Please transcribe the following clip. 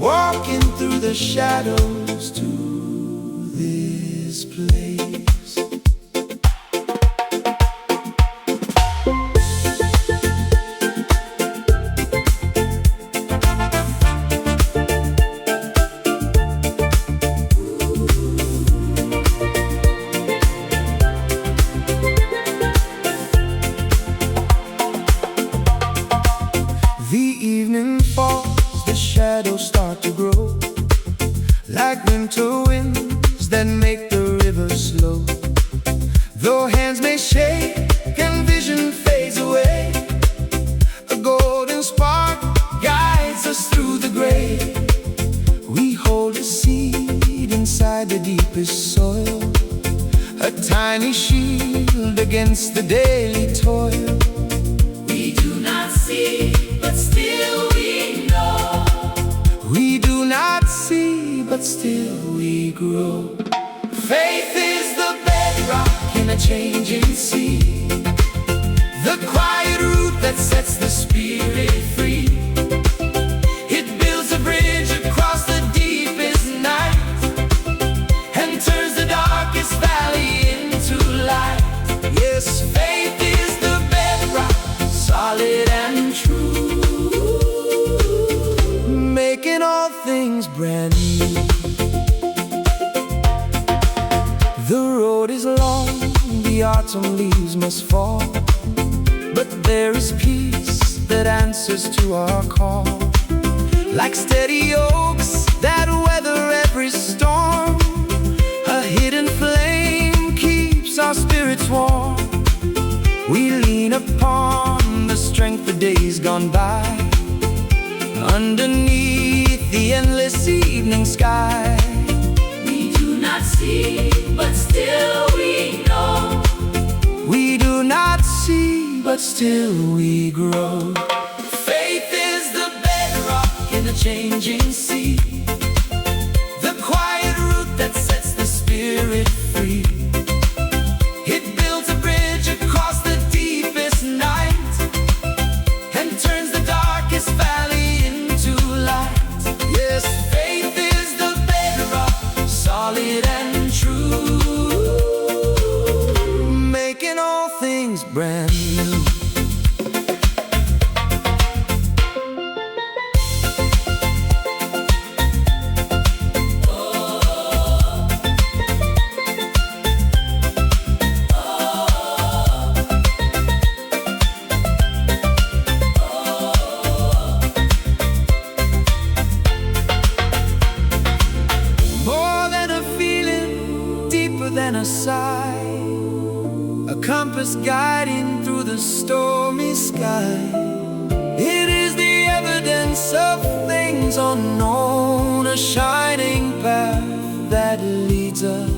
walking through the shadows to this place. The evening falls, the shadows start to grow, like winter winds that make the river slow. Though hands may shake and vision fades away, a golden spark guides us through the gray. We hold a seed inside the deepest soil, a tiny shield against the daily toil. We do not see, but still we know. We do not see, but still we grow. Faith is the bedrock in a changing sea, the quiet root that sets the spirit free. It builds a bridge across the deepest night and turns the darkest valley into light. Yes, faith is the bedrock, solid and true, making all things brand new. The road is long, the autumn leaves must fall, but there is peace that answers to our call. Like steady oaks that weather every storm, a hidden flame keeps our spirits warm. We lean upon the strength of days gone by, underneath the endless evening sky. We do not see, but still we know. We do not see, but still we grow. Faith is the bedrock in a changing sea, the quiet root that sets the spirit free. It builds a bridge across the deepest night and turns the darkest valley into light. Yes, faith is the bedrock, solid and true, making all things brand new. Than a sigh, a compass guiding through the stormy sky. It is the evidence of things unknown, a shining path that leads us